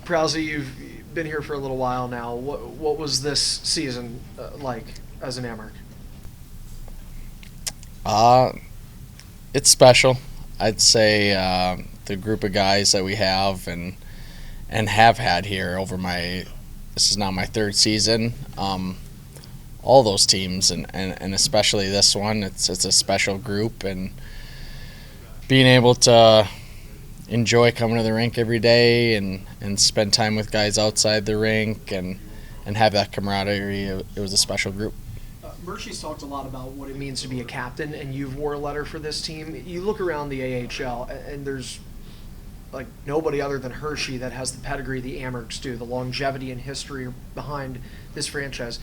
Prowsey, you've been here for a little while now. What was this season like as an Amherst? Uh, it's special. I'd say the group of guys that we have and have had here over my this is now my third season. All those teams and especially this one, it's a special group, and being able to enjoy coming to the rink every day and spend time with guys outside the rink and have that camaraderie. It was a special group. Murchie's talked a lot about what it means to be a captain, and you've wore a letter for this team. You look around the AHL, and there's like nobody other than Hershey that has the pedigree the Amherst do, the longevity and history behind this franchise.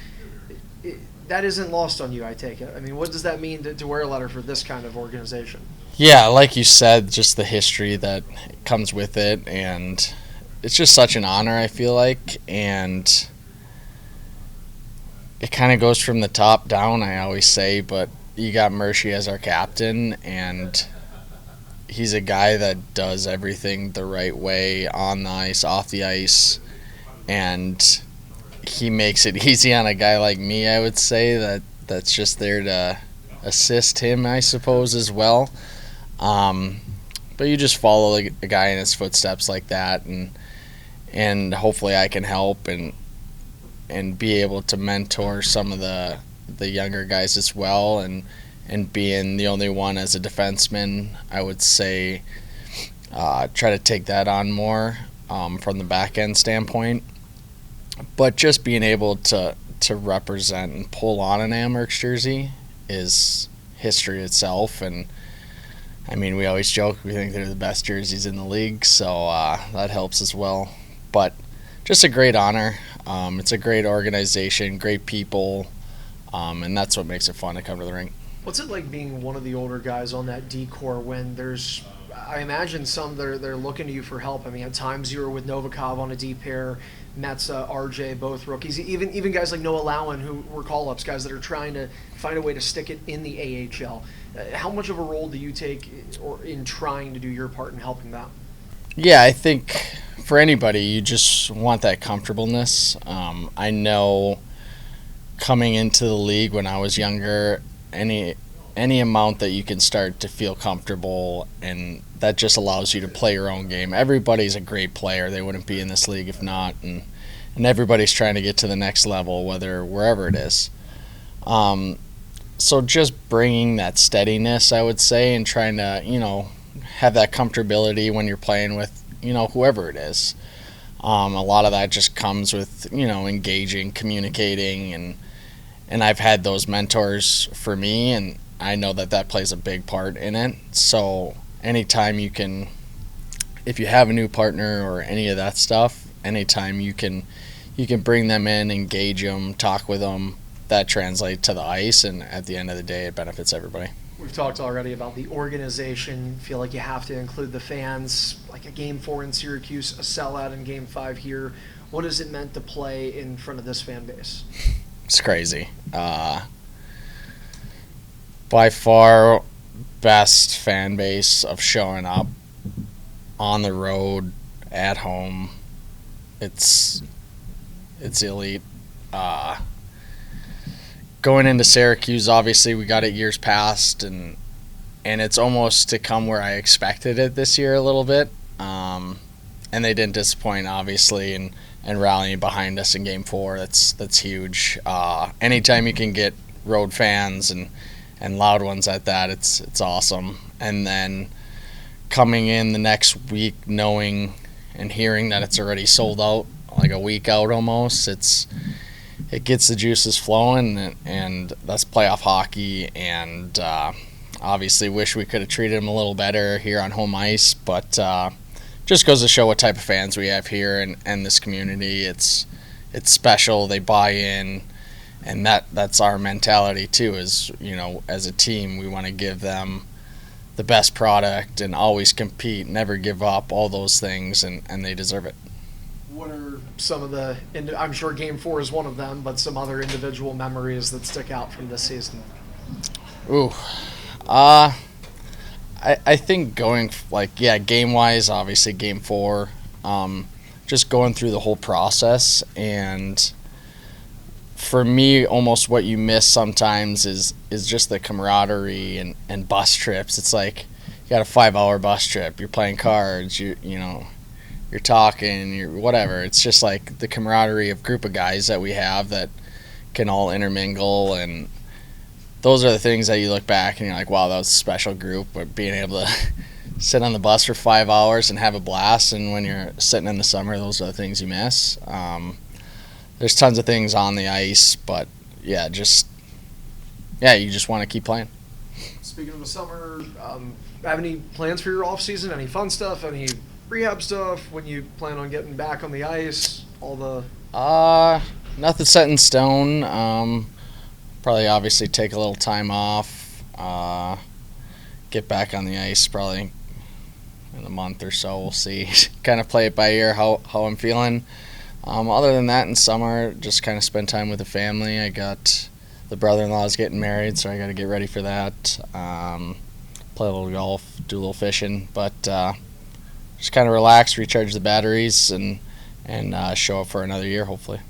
That isn't lost on you, I take it. I mean, what does that mean to wear a letter for this kind of organization? Yeah, like you said, just the history that comes with it, and it's just such an honor, I feel like, and it kind of goes from the top down, I always say, but you got Murchie as our captain, and he's a guy that does everything the right way on the ice, off the ice, and he makes it easy on a guy like me, I would say, that's just there to assist him, I suppose, as well. But you just follow a guy in his footsteps like that, and hopefully I can help and be able to mentor some of the younger guys as well, and being the only one as a defenseman, I would say try to take that on more from the back end standpoint. But just being able to represent and pull on an Amherst jersey is history itself, and I mean, we always joke we think they're the best jerseys in the league, so that helps as well. But just a great honor. It's a great organization, great people, and that's what makes it fun to come to the rink. What's it like being one of the older guys on that D-core when there's, I imagine some they're looking to you for help. I mean, at times you were with Novikov on a D pair, Metza, RJ, both rookies, even guys like Noah Lowen who were call-ups, guys that are trying to find a way to stick it in the AHL. How much of a role do you take in trying to do your part in helping them? Yeah, I think for anybody, you just want that comfortableness. I know coming into the league when I was younger, any amount that you can start to feel comfortable, and that just allows you to play your own game. Everybody's a great player. They wouldn't be in this league if not, and everybody's trying to get to the next level, wherever it is. So just bringing that steadiness, I would say, and trying to, have that comfortability when you're playing with, whoever it is. A lot of that just comes with, engaging, communicating, and I've had those mentors for me, and I know that plays a big part in it. So anytime you can, if you have a new partner or any of that stuff, anytime you can bring them in, engage them, talk with them, that translates to the ice, and at the end of the day, it benefits everybody. We've talked already about the organization. Feel like you have to include the fans, like a Game 4 in Syracuse, a sellout in Game 5 here. What has it meant to play in front of this fan base? It's crazy. By far, best fan base of showing up on the road, at home. It's elite. Going into Syracuse, obviously we got it years past, and it's almost to come where I expected it this year a little bit. And they didn't disappoint, obviously, and rallying behind us in Game 4. That's huge. Anytime you can get road fans and loud ones at that, it's awesome. And then coming in the next week, knowing and hearing that it's already sold out, like a week out almost, it gets the juices flowing, and that's playoff hockey, and obviously wish we could have treated them a little better here on home ice, but just goes to show what type of fans we have here and this community. It's special. They buy in, and that's our mentality too, is, as a team, we want to give them the best product and always compete, never give up, all those things, and they deserve it. What are some of the, I'm sure Game 4 is one of them, but some other individual memories that stick out from this season? Ooh. I think going, game-wise, obviously Game 4. just going through the whole process. And for me, almost what you miss sometimes is just the camaraderie and bus trips. It's like you got a 5-hour bus trip. You're playing cards. You're talking. You're whatever. It's just like the camaraderie of group of guys that we have that can all intermingle, and those are the things that you look back and you're like, wow, that was a special group. But being able to sit on the bus for 5 hours and have a blast, and when you're sitting in the summer, those are the things you miss. There's tons of things on the ice, but you just want to keep playing. Speaking of the summer, have any plans for your off season? Any fun stuff? Any rehab stuff? When you plan on getting back on the ice? Nothing set in stone. Probably obviously take a little time off. Get back on the ice probably in a month or so. We'll see. Kind of play it by ear how I'm feeling. Other than that, in summer, just kind of spend time with the family. I got the brother-in-law's getting married, so I got to get ready for that. Play a little golf, do a little fishing, but just kind of relax, recharge the batteries, and show up for another year, hopefully.